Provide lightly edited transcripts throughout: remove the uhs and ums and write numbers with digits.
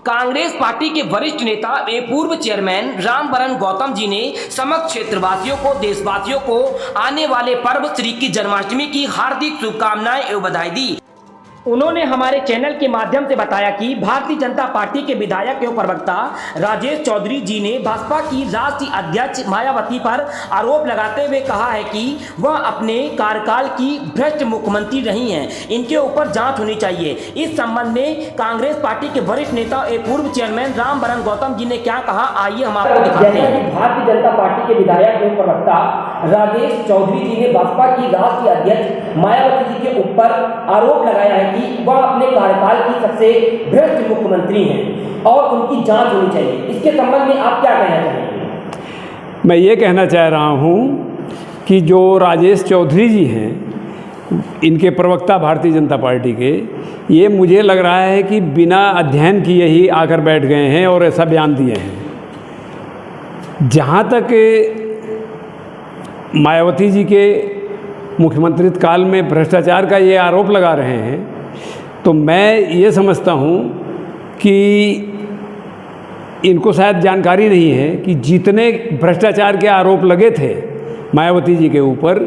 Congress party के वरिष्ठ नेता एवं पूर्व चेयरमैन रामबरन गौतम जी ने समस्त क्षेत्रवासियों को, देशवासियों को आने वाले पर्व श्री की जन्माष्टमी की हार्दिक शुभकामनाएं एवं बधाई दी। उन्होंने हमारे चैनल के माध्यम से बताया कि भारतीय जनता पार्टी के विधायक एवं प्रवक्ता राजेश चौधरी जी ने भाजपा की राष्ट्रीय अध्यक्ष मायावती पर आरोप लगाते हुए कहा है कि वह अपने कार्यकाल की भ्रष्ट मुख्यमंत्री रही हैं, इनके ऊपर जांच होनी चाहिए। इस संबंध में कांग्रेस पार्टी के वरिष्ठ नेता एवं पूर्व चेयरमैन रामबरन गौतम जी ने क्या कहा, आइए हम आपको दिखाते हैं। भारतीय जनता पार्टी के विधायक एवं प्रवक्ता राजेश चौधरी जी ने भाजपा की राष्ट्रीय अध्यक्ष मायावती जी के ऊपर आरोप लगाया है कि वह अपने कार्यकाल की सबसे भ्रष्ट मुख्यमंत्री हैं और उनकी जांच होनी चाहिए। इसके संबंध में आप क्या कहना चाहेंगे? मैं ये कहना चाह रहा हूँ कि जो राजेश चौधरी जी हैं, इनके प्रवक्ता भारतीय जनता पार्टी के, ये मुझे लग रहा है कि बिना अध्ययन किए ही आकर बैठ गए हैं और ऐसा बयान दिए हैं। जहाँ तक मायावती जी के मुख्यमंत्रित्व काल में भ्रष्टाचार का ये आरोप लगा रहे हैं, तो मैं ये समझता हूँ कि इनको शायद जानकारी नहीं है कि जितने भ्रष्टाचार के आरोप लगे थे मायावती जी के ऊपर,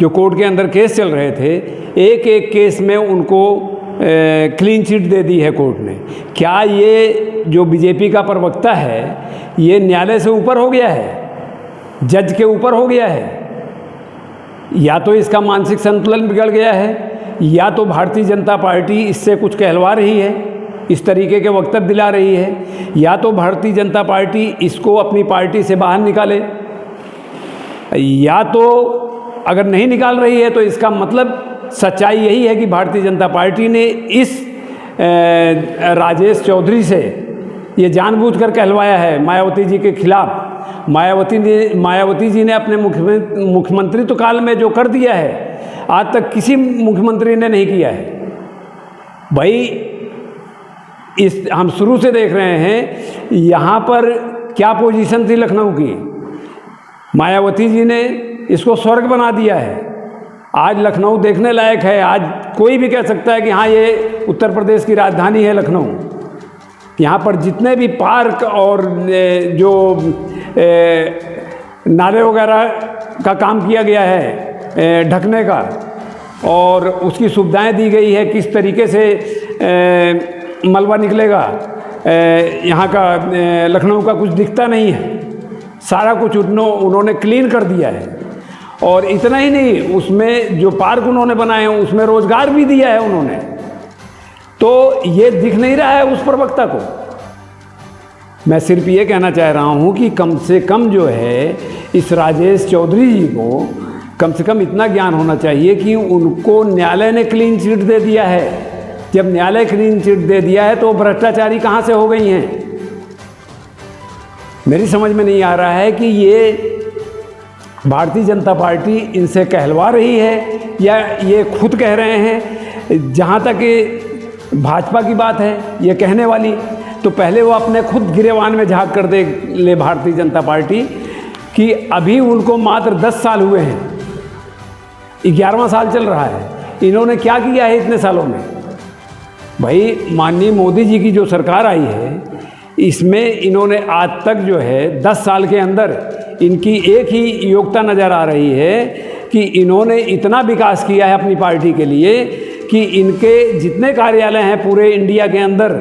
जो कोर्ट के अंदर केस चल रहे थे, एक एक केस में उनको क्लीन चिट दे दी है कोर्ट ने। क्या ये जो बीजेपी का प्रवक्ता है ये न्यायालय से ऊपर हो गया है, जज के ऊपर हो गया है? या तो इसका मानसिक संतुलन बिगड़ गया है, या तो भारतीय जनता पार्टी इससे कुछ कहलवा रही है, इस तरीके के वक्तव्य दिला रही है, या तो भारतीय जनता पार्टी इसको अपनी पार्टी से बाहर निकाले, या तो अगर नहीं निकाल रही है तो इसका मतलब सच्चाई यही है कि भारतीय जनता पार्टी ने इस राजेश चौधरी से ये जानबूझकर कहलवाया है मायावती जी के खिलाफ। मायावती जी ने अपने मुख्यमंत्रित्व काल में जो कर दिया है आज तक किसी मुख्यमंत्री ने नहीं किया है। भाई हम शुरू से देख रहे हैं यहाँ पर क्या पोजीशन थी लखनऊ की। मायावती जी ने इसको स्वर्ग बना दिया है। आज लखनऊ देखने लायक है। आज कोई भी कह सकता है कि हाँ, ये उत्तर प्रदेश की राजधानी है लखनऊ। यहाँ पर जितने भी पार्क और जो नाले वगैरह का काम किया गया है ढकने का, और उसकी सुविधाएं दी गई है, किस तरीके से मलबा निकलेगा, यहाँ का लखनऊ का कुछ दिखता नहीं है। सारा कुछ उन्होंने क्लीन कर दिया है। और इतना ही नहीं, उसमें जो पार्क उन्होंने बनाए हैं उसमें रोजगार भी दिया है उन्होंने। तो ये दिख नहीं रहा है उस प्रवक्ता को। मैं सिर्फ ये कहना चाह रहा हूँ कि कम से कम जो है इस राजेश चौधरी जी को कम से कम इतना ज्ञान होना चाहिए कि उनको न्यायालय ने क्लीन चिट दे दिया है। जब न्यायालय क्लीन चिट दे दिया है तो भ्रष्टाचारी कहाँ से हो गई हैं? मेरी समझ में नहीं आ रहा है कि ये भारतीय जनता पार्टी इनसे कहलवा रही है या ये खुद कह रहे हैं। जहाँ तक भाजपा की बात है ये कहने वाली, तो पहले वो अपने खुद गिरेबान में झाँक कर दे ले भारतीय जनता पार्टी कि अभी उनको मात्र 10 साल हुए हैं, 11वां साल चल रहा है। इन्होंने क्या किया है इतने सालों में? भाई, माननीय मोदी जी की जो सरकार आई है इसमें इन्होंने आज तक जो है 10 साल के अंदर इनकी एक ही योग्यता नज़र आ रही है कि इन्होंने इतना विकास किया है अपनी पार्टी के लिए कि इनके जितने कार्यालय हैं पूरे इंडिया के अंदर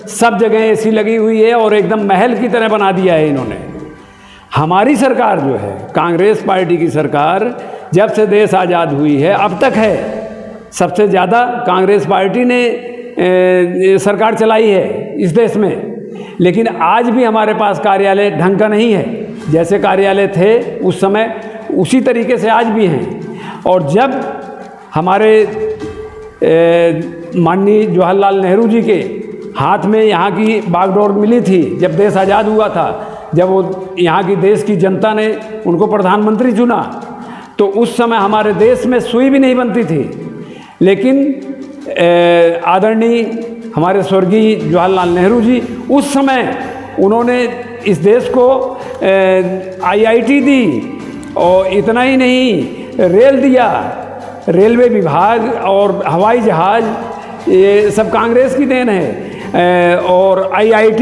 सब जगह एसी लगी हुई है और एकदम महल की तरह बना दिया है इन्होंने। हमारी सरकार जो है, कांग्रेस पार्टी की सरकार, जब से देश आज़ाद हुई है अब तक है, सबसे ज़्यादा कांग्रेस पार्टी ने सरकार चलाई है इस देश में। लेकिन आज भी हमारे पास कार्यालय ढंग का नहीं है। जैसे कार्यालय थे उस समय उसी तरीके से आज भी हैं। और जब हमारे माननीय जवाहरलाल नेहरू जी के हाथ में यहाँ की बागडोर मिली थी, जब देश आज़ाद हुआ था, जब वो यहाँ की देश की जनता ने उनको प्रधानमंत्री चुना, तो उस समय हमारे देश में सुई भी नहीं बनती थी। लेकिन आदरणीय हमारे स्वर्गीय जवाहरलाल नेहरू जी उस समय उन्होंने इस देश को IIT दी, और इतना ही नहीं, रेल दिया, रेलवे विभाग और हवाई जहाज़, ये सब कांग्रेस की देन है। और IIT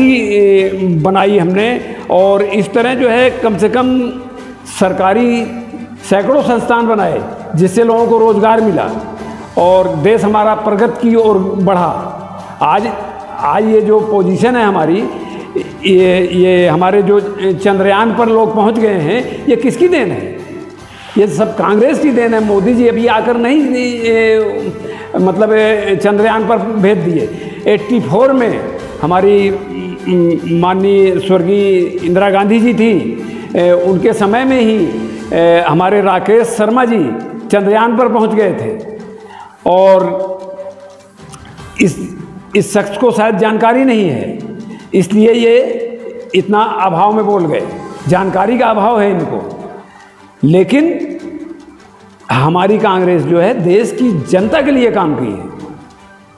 बनाई हमने, और इस तरह जो है कम से कम सरकारी सैकड़ों संस्थान बनाए जिससे लोगों को रोज़गार मिला और देश हमारा प्रगति की ओर बढ़ा। आज ये जो पोजीशन है हमारी, ये हमारे जो चंद्रयान पर लोग पहुंच गए हैं, ये किसकी देन है? ये सब कांग्रेस की देन है। मोदी जी अभी आकर नहीं मतलब चंद्रयान पर भेज दिए। 84 में हमारी माननीय स्वर्गीय इंदिरा गांधी जी थी, उनके समय में ही हमारे राकेश शर्मा जी चंद्रयान पर पहुंच गए थे। और इस शख्स को शायद जानकारी नहीं है, इसलिए ये इतना अभाव में बोल गए। जानकारी का अभाव है इनको। लेकिन हमारी कांग्रेस जो है देश की जनता के लिए काम की है,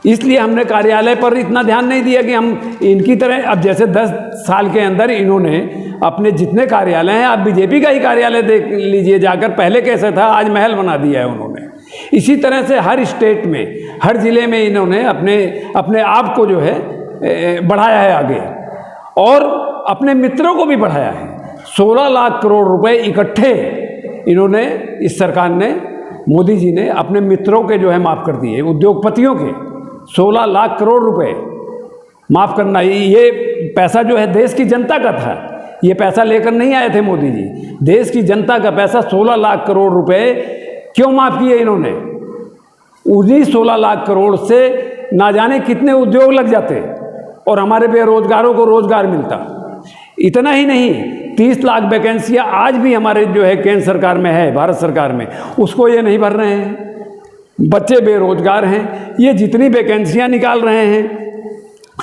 इसलिए हमने कार्यालय पर इतना ध्यान नहीं दिया कि हम इनकी तरह। अब जैसे 10 साल के अंदर इन्होंने अपने जितने कार्यालय हैं, आप बीजेपी का ही कार्यालय देख लीजिए जाकर, पहले कैसे था, आज महल बना दिया है उन्होंने। इसी तरह से हर स्टेट में, हर ज़िले में इन्होंने अपने आप को जो है बढ़ाया है आगे, और अपने मित्रों को भी बढ़ाया है। 16 लाख करोड़ रुपए इकट्ठे इन्होंने, इस सरकार ने, मोदी जी ने अपने मित्रों के जो है माफ़ कर दिए, उद्योगपतियों के 16 लाख करोड़ रुपए माफ़ करना। ये पैसा जो है देश की जनता का था, ये पैसा लेकर नहीं आए थे मोदी जी। देश की जनता का पैसा 16 लाख करोड़ रुपए क्यों माफ़ किए इन्होंने? उन्हीं 16 लाख करोड़ से ना जाने कितने उद्योग लग जाते और हमारे बेरोजगारों को रोजगार मिलता। इतना ही नहीं, 30 लाख वैकेंसियाँ आज भी हमारे जो है केंद्र सरकार में है, भारत सरकार में, उसको ये नहीं भर रहे हैं। बच्चे बेरोजगार हैं, ये जितनी वैकेंसियाँ निकाल रहे हैं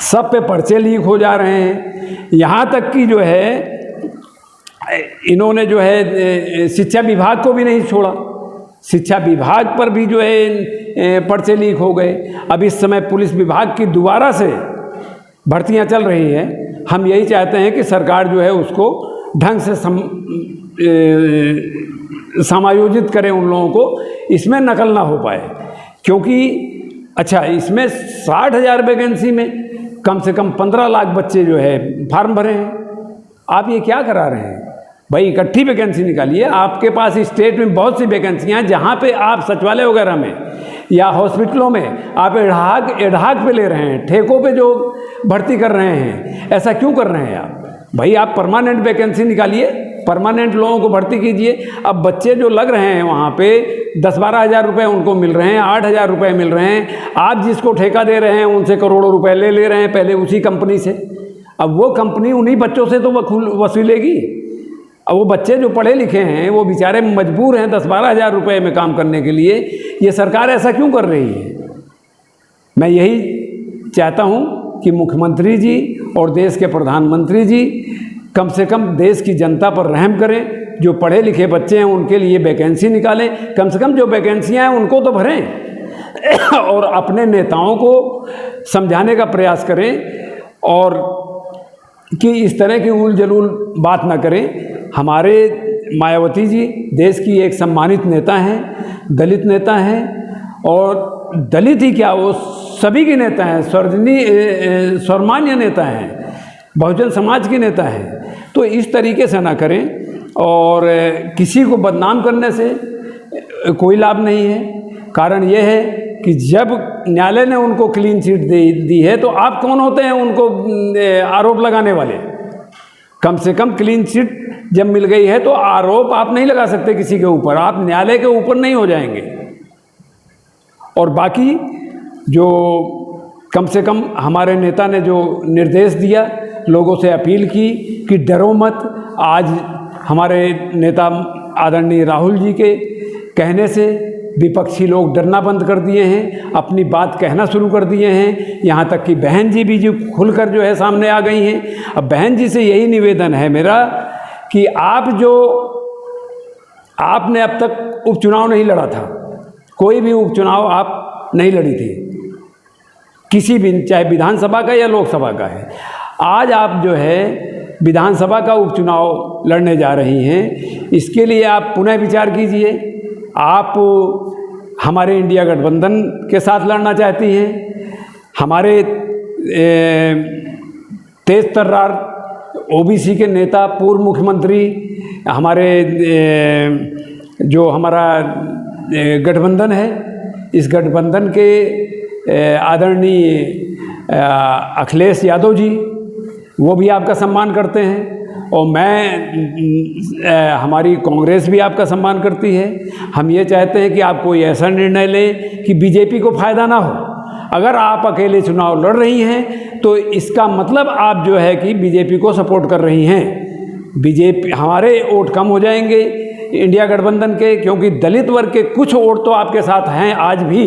सब पे पर्चे लीक हो जा रहे हैं। यहाँ तक कि जो है इन्होंने जो है शिक्षा विभाग को भी नहीं छोड़ा, शिक्षा विभाग पर भी जो है पर्चे लीक हो गए। अब इस समय पुलिस विभाग की दोबारा से भर्तियां चल रही हैं। हम यही चाहते हैं कि सरकार जो है उसको ढंग से समायोजित करें, उन लोगों को इसमें नकल ना हो पाए। क्योंकि अच्छा, इसमें 60,000 वैकेंसी में कम से कम 15 लाख बच्चे जो है फार्म भरे हैं। आप ये क्या करा रहे हैं भाई? इकट्ठी वैकेंसी निकालिए। आपके पास स्टेट में बहुत सी वैकेंसियाँ हैं जहाँ पे आप सचिवालय वगैरह में या हॉस्पिटलों में आप एडहाक पे ले रहे हैं, ठेकों पे जो भर्ती कर रहे हैं। ऐसा क्यों कर रहे हैं आप? भाई आप परमानेंट वैकेंसी निकालिए, परमानेंट लोगों को भर्ती कीजिए। अब बच्चे जो लग रहे हैं वहाँ पे 10-12 हज़ार रुपये उनको मिल रहे हैं, 8,000 रुपये मिल रहे हैं। आप जिसको ठेका दे रहे हैं उनसे करोड़ों रुपए ले रहे हैं पहले उसी कंपनी से। अब वो कंपनी उन्हीं बच्चों से तो वसूलेगी। अब वो बच्चे जो पढ़े लिखे हैं वो बेचारे मजबूर हैं 10-12 हज़ार रुपये में काम करने के लिए। ये सरकार ऐसा क्यों कर रही है? मैं यही चाहता हूँ कि मुख्यमंत्री जी और देश के प्रधानमंत्री जी कम से कम देश की जनता पर रहम करें। जो पढ़े लिखे बच्चे हैं उनके लिए वैकेंसी निकालें, कम से कम जो वैकेंसियाँ हैं उनको तो भरें और अपने नेताओं को समझाने का प्रयास करें और कि इस तरह की उल जलूल बात ना करें। हमारे मायावती जी देश की एक सम्मानित नेता हैं, दलित नेता हैं, और दलित ही क्या, वो सभी के नेता हैं, सर्वमान्य नेता हैं, बहुजन समाज के नेता हैं। तो इस तरीके से ना करें, और किसी को बदनाम करने से कोई लाभ नहीं है। कारण यह है कि जब न्यायालय ने उनको क्लीन चिट दी है तो आप कौन होते हैं उनको आरोप लगाने वाले? कम से कम क्लीन चिट जब मिल गई है तो आरोप आप नहीं लगा सकते किसी के ऊपर, आप न्यायालय के ऊपर नहीं हो जाएंगे। और बाकी जो कम से कम हमारे नेता ने जो निर्देश दिया, लोगों से अपील की कि डरो मत। आज हमारे नेता आदरणीय राहुल जी के कहने से विपक्षी लोग डरना बंद कर दिए हैं, अपनी बात कहना शुरू कर दिए हैं। यहाँ तक कि बहन जी भी जो खुलकर जो है सामने आ गई हैं। अब बहन जी से यही निवेदन है मेरा कि आपने अब तक उपचुनाव नहीं लड़ा था, कोई भी उपचुनाव आप नहीं लड़ी थी किसी भी, चाहे विधानसभा का या लोकसभा का है। आज आप जो है विधानसभा का उपचुनाव लड़ने जा रही हैं। इसके लिए आप पुनः विचार कीजिए। आप हमारे इंडिया गठबंधन के साथ लड़ना चाहती हैं, हमारे तेज तर्रार ओबीसी के नेता, पूर्व मुख्यमंत्री, हमारे जो हमारा गठबंधन है, इस गठबंधन के आदरणीय अखिलेश यादव जी, वो भी आपका सम्मान करते हैं, और हमारी कांग्रेस भी आपका सम्मान करती है। हम ये चाहते हैं कि आप कोई ऐसा निर्णय लें कि बीजेपी को फ़ायदा ना हो। अगर आप अकेले चुनाव लड़ रही हैं तो इसका मतलब आप जो है कि बीजेपी को सपोर्ट कर रही हैं। बीजेपी, हमारे वोट कम हो जाएंगे इंडिया गठबंधन के, क्योंकि दलित वर्ग के कुछ वोट तो आपके साथ हैं आज भी,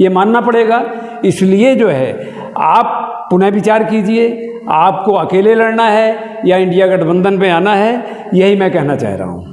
ये मानना पड़ेगा। इसलिए जो है आप पुनः विचार कीजिए, आपको अकेले लड़ना है या इंडिया गठबंधन पे आना है, यही मैं कहना चाह रहा हूँ।